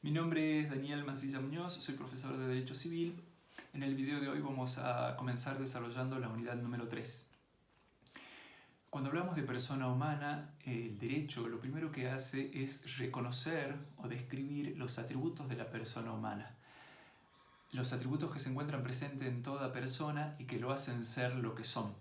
Mi nombre es Daniel Mancilla Muñoz, soy profesor de Derecho Civil. En el video de hoy vamos a comenzar desarrollando la unidad número 3. Cuando hablamos de persona humana, el derecho lo primero que hace es reconocer o describir los atributos de la persona humana. Los atributos que se encuentran presentes en toda persona y que lo hacen ser lo que son.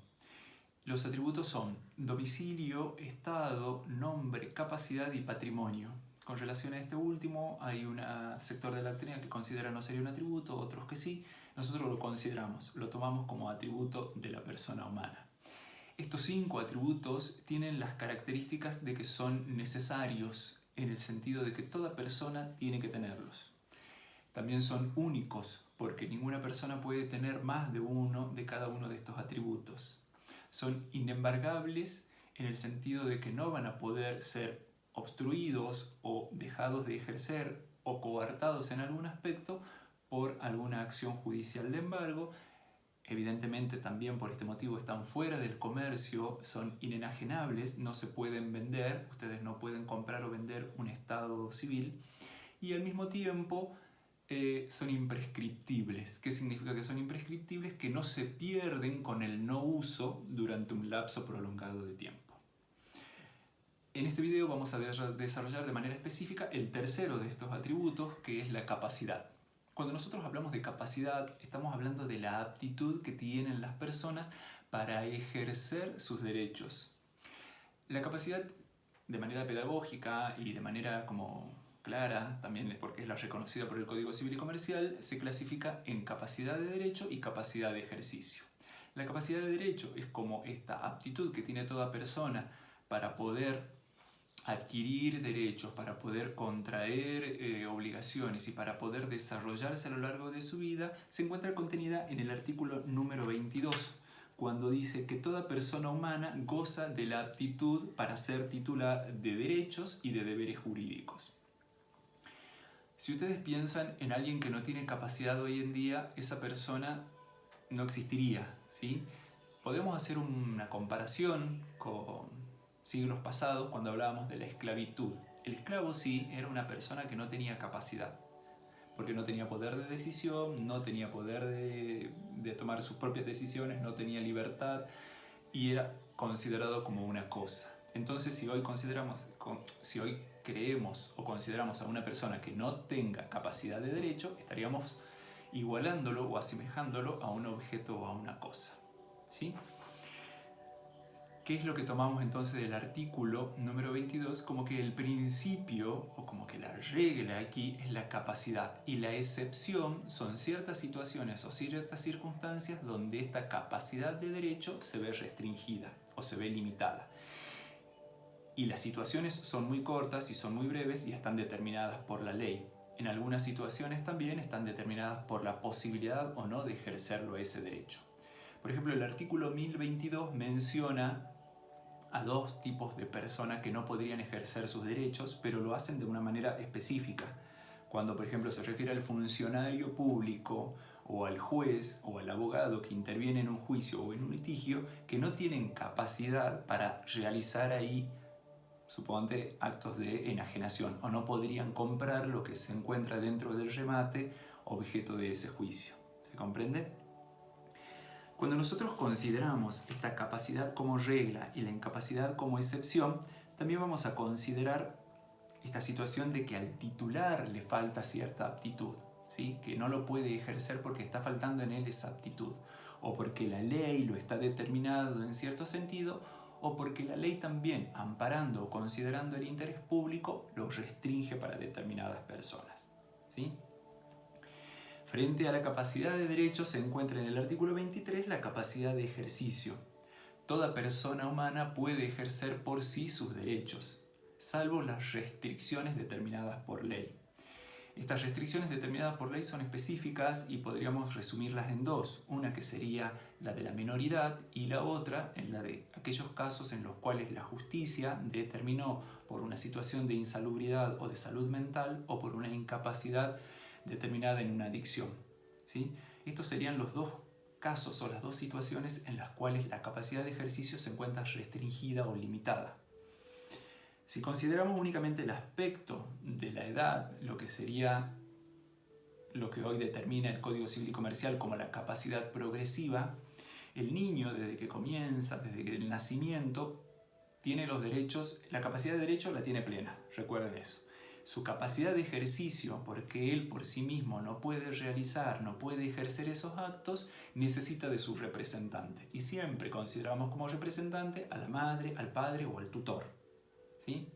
Los atributos son domicilio, estado, nombre, capacidad y patrimonio. Con relación a este último, hay un sector de la doctrina que considera no sería un atributo, otros que sí. Nosotros lo consideramos, lo tomamos como atributo de la persona humana. Estos 5 atributos tienen las características de que son necesarios, en el sentido de que toda persona tiene que tenerlos. También son únicos, porque ninguna persona puede tener más de uno de cada uno de estos atributos. Son inembargables en el sentido de que no van a poder ser obstruidos o dejados de ejercer o coartados en algún aspecto por alguna acción judicial de embargo. Evidentemente también por este motivo están fuera del comercio, son inenajenables, no se pueden vender, ustedes no pueden comprar o vender un estado civil y al mismo tiempo son imprescriptibles. ¿Qué significa que son imprescriptibles? Que no se pierden con el no uso durante un lapso prolongado de tiempo. En este video vamos a desarrollar de manera específica el tercero de estos atributos, que es la capacidad. Cuando nosotros hablamos de capacidad, estamos hablando de la aptitud que tienen las personas para ejercer sus derechos. La capacidad, de manera pedagógica y de manera como clara, también porque es la reconocida por el Código Civil y Comercial, se clasifica en capacidad de derecho y capacidad de ejercicio. La capacidad de derecho es como esta aptitud que tiene toda persona para poder adquirir derechos, para poder contraer obligaciones y para poder desarrollarse a lo largo de su vida, se encuentra contenida en el artículo número 22, cuando dice que toda persona humana goza de la aptitud para ser titular de derechos y de deberes jurídicos. Si ustedes piensan en alguien que no tiene capacidad hoy en día, esa persona no existiría, ¿sí? Podemos hacer una comparación con siglos pasados cuando hablábamos de la esclavitud. El esclavo sí era una persona que no tenía capacidad, porque no tenía poder de decisión, no tenía poder de tomar sus propias decisiones, no tenía libertad y era considerado como una cosa. Entonces, si hoy creemos o consideramos a una persona que no tenga capacidad de derecho, estaríamos igualándolo o asemejándolo a un objeto o a una cosa, ¿sí? ¿Qué es lo que tomamos entonces del artículo número 22? Como que el principio o como que la regla aquí es la capacidad y la excepción son ciertas situaciones o ciertas circunstancias donde esta capacidad de derecho se ve restringida o se ve limitada. Y las situaciones son muy cortas y son muy breves y están determinadas por la ley. En algunas situaciones también están determinadas por la posibilidad o no de ejercerlo ese derecho. Por ejemplo, el artículo 1022 menciona a 2 tipos de personas que no podrían ejercer sus derechos, pero lo hacen de una manera específica. Cuando, por ejemplo, se refiere al funcionario público o al juez o al abogado que interviene en un juicio o en un litigio, que no tienen capacidad para realizar ahí, suponte, actos de enajenación, o no podrían comprar lo que se encuentra dentro del remate objeto de ese juicio. ¿Se comprende? Cuando nosotros consideramos esta capacidad como regla y la incapacidad como excepción, también vamos a considerar esta situación de que al titular le falta cierta aptitud, ¿sí? Que no lo puede ejercer porque está faltando en él esa aptitud, o porque la ley lo está determinado en cierto sentido, o porque la ley también, amparando o considerando el interés público, lo restringe para determinadas personas, ¿sí? Frente a la capacidad de derecho se encuentra en el artículo 23 la capacidad de ejercicio. Toda persona humana puede ejercer por sí sus derechos, salvo las restricciones determinadas por ley. Estas restricciones determinadas por ley son específicas y podríamos resumirlas en 2. Una que sería la de la minoridad y la otra en la de aquellos casos en los cuales la justicia determinó por una situación de insalubridad o de salud mental o por una incapacidad determinada en una adicción, ¿sí? Estos serían los 2 casos o las 2 situaciones en las cuales la capacidad de ejercicio se encuentra restringida o limitada. Si consideramos únicamente el aspecto de la edad, lo que sería lo que hoy determina el Código Civil y Comercial como la capacidad progresiva, el niño desde que comienza, desde el nacimiento, tiene los derechos, la capacidad de derecho la tiene plena, recuerden eso. Su capacidad de ejercicio, porque él por sí mismo no puede realizar, no puede ejercer esos actos, necesita de su representante. Y siempre consideramos como representante a la madre, al padre o al tutor, ¿sí?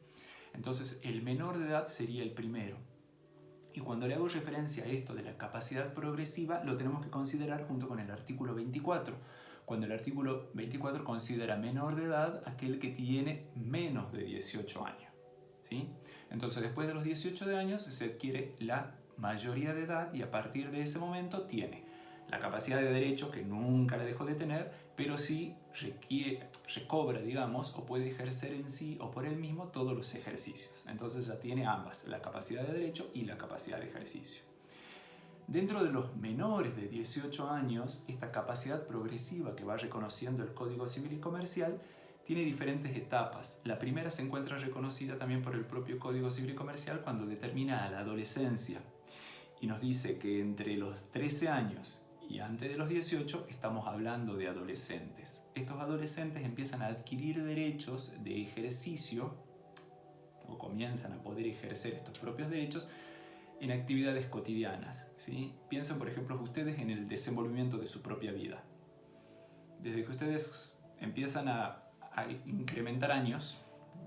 Entonces el menor de edad sería el primero. Y cuando le hago referencia a esto de la capacidad progresiva, lo tenemos que considerar junto con el artículo 24. Cuando el artículo 24 considera menor de edad aquel que tiene menos de 18 años, ¿sí? Entonces, después de los 18 años se adquiere la mayoría de edad y a partir de ese momento tiene la capacidad de derecho, que nunca la dejó de tener, pero sí recobra, digamos, o puede ejercer en sí o por él mismo todos los ejercicios. Entonces ya tiene ambas, la capacidad de derecho y la capacidad de ejercicio. Dentro de los menores de 18 años, esta capacidad progresiva que va reconociendo el Código Civil y Comercial tiene diferentes etapas. La primera se encuentra reconocida también por el propio Código Civil y Comercial cuando determina a la adolescencia y nos dice que entre los 13 años y antes de los 18 estamos hablando de adolescentes. Estos adolescentes empiezan a adquirir derechos de ejercicio o comienzan a poder ejercer estos propios derechos en actividades cotidianas, ¿sí? Piensen, por ejemplo, ustedes en el desenvolvimiento de su propia vida. Desde que ustedes empiezan a incrementar años,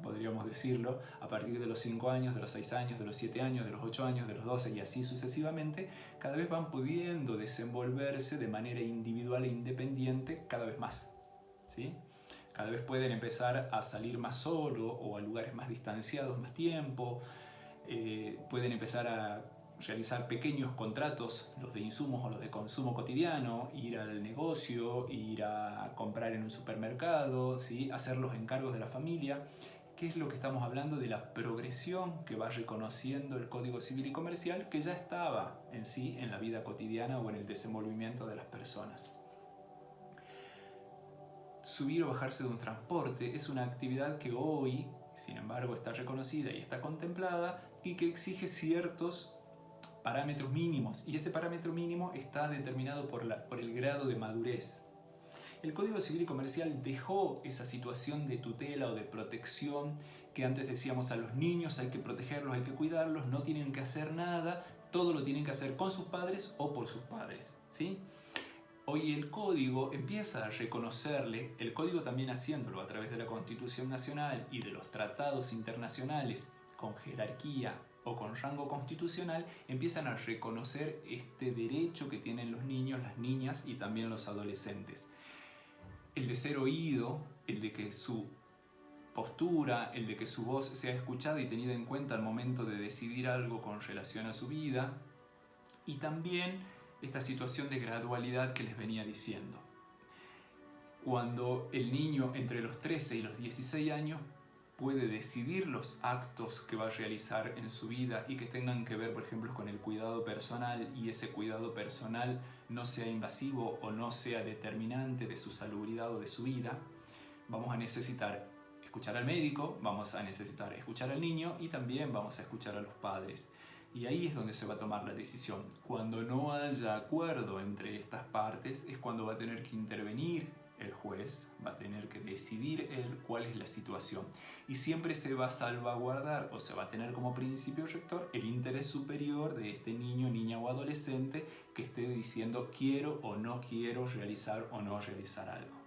podríamos decirlo, a partir de los 5 años, de los 6 años, de los 7 años, de los 8 años, de los 12 y así sucesivamente, cada vez van pudiendo desenvolverse de manera individual e independiente cada vez más, ¿sí? Cada vez pueden empezar a salir más solo o a lugares más distanciados más tiempo, pueden empezar a realizar pequeños contratos, los de insumos o los de consumo cotidiano, ir al negocio, ir a comprar en un supermercado, ¿sí? Hacer los encargos de la familia. ¿Qué es lo que estamos hablando? De la progresión que va reconociendo el Código Civil y Comercial, que ya estaba en sí en la vida cotidiana o en el desenvolvimiento de las personas. Subir o bajarse de un transporte es una actividad que hoy, sin embargo, está reconocida y está contemplada y que exige ciertos parámetros mínimos, y ese parámetro mínimo está determinado por el grado de madurez. El Código Civil y Comercial dejó esa situación de tutela o de protección que antes decíamos a los niños hay que protegerlos, hay que cuidarlos, no tienen que hacer nada, todo lo tienen que hacer con sus padres o por sus padres, ¿sí? Hoy el Código empieza a reconocerle, el Código también haciéndolo a través de la Constitución Nacional y de los tratados internacionales con jerarquía o con rango constitucional, empiezan a reconocer este derecho que tienen los niños, las niñas y también los adolescentes. El de ser oído, el de que su postura, el de que su voz sea escuchada y tenida en cuenta al momento de decidir algo con relación a su vida, y también esta situación de gradualidad que les venía diciendo. Cuando el niño entre los 13 y los 16 años puede decidir los actos que va a realizar en su vida y que tengan que ver, por ejemplo, con el cuidado personal, y ese cuidado personal no sea invasivo o no sea determinante de su salubridad o de su vida, vamos a necesitar escuchar al médico, vamos a necesitar escuchar al niño y también vamos a escuchar a los padres. Y ahí es donde se va a tomar la decisión. Cuando no haya acuerdo entre estas partes es cuando va a tener que intervenir el juez, va a tener que decidir él cuál es la situación. Y siempre se va a salvaguardar o se va a tener como principio rector el interés superior de este niño, niña o adolescente que esté diciendo quiero o no quiero realizar o no realizar algo.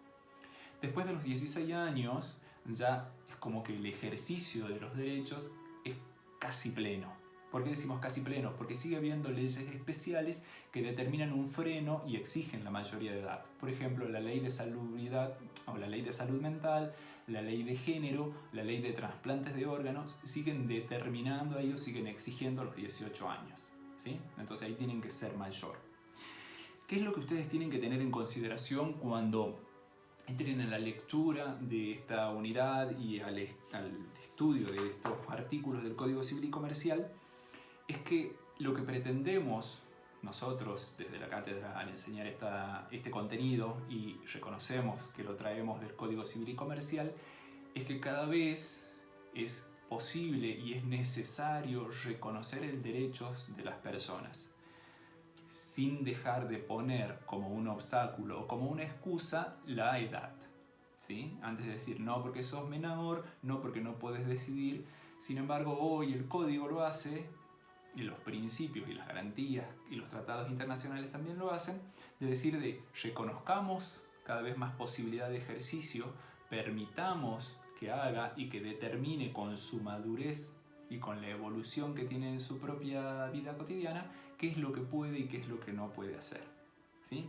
Después de los 16 años ya es como que el ejercicio de los derechos es casi pleno. ¿Por qué decimos casi pleno? Porque sigue habiendo leyes especiales que determinan un freno y exigen la mayoría de edad. Por ejemplo, la ley de salubridad o la ley de salud mental, la ley de género, la ley de trasplantes de órganos, siguen determinando a ellos, siguen exigiendo los 18 años, ¿sí? Entonces ahí tienen que ser mayor. ¿Qué es lo que ustedes tienen que tener en consideración cuando entren en la lectura de esta unidad y al estudio de estos artículos del Código Civil y Comercial? Es que lo que pretendemos nosotros desde la cátedra al enseñar este contenido, y reconocemos que lo traemos del Código Civil y Comercial, es que cada vez es posible y es necesario reconocer el derecho de las personas, sin dejar de poner como un obstáculo o como una excusa la edad. ¿Sí? Antes de decir, no porque sos menor, no porque no puedes decidir. Sin embargo, hoy el código lo hace, y los principios y las garantías y los tratados internacionales también lo hacen, de decir reconozcamos cada vez más posibilidad de ejercicio, permitamos que haga y que determine con su madurez y con la evolución que tiene en su propia vida cotidiana qué es lo que puede y qué es lo que no puede hacer. ¿Sí?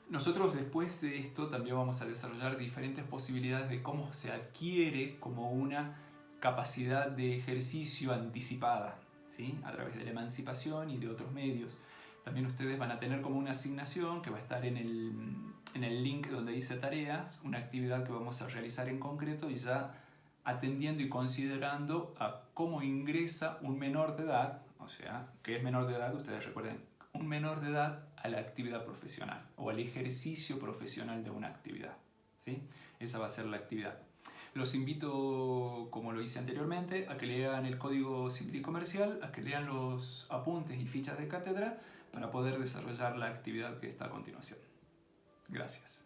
Nosotros después de esto también vamos a desarrollar diferentes posibilidades de cómo se adquiere como una capacidad de ejercicio anticipada, ¿sí? A través de la emancipación y de otros medios. También ustedes van a tener como una asignación que va a estar en el link donde dice tareas, una actividad que vamos a realizar en concreto y ya atendiendo y considerando a cómo ingresa un menor de edad, o sea, ¿qué es menor de edad? Ustedes recuerden, un menor de edad a la actividad profesional o al ejercicio profesional de una actividad, ¿sí? Esa va a ser la actividad. Los invito, como lo hice anteriormente, a que lean el Código Civil y Comercial, a que lean los apuntes y fichas de cátedra para poder desarrollar la actividad que está a continuación. Gracias.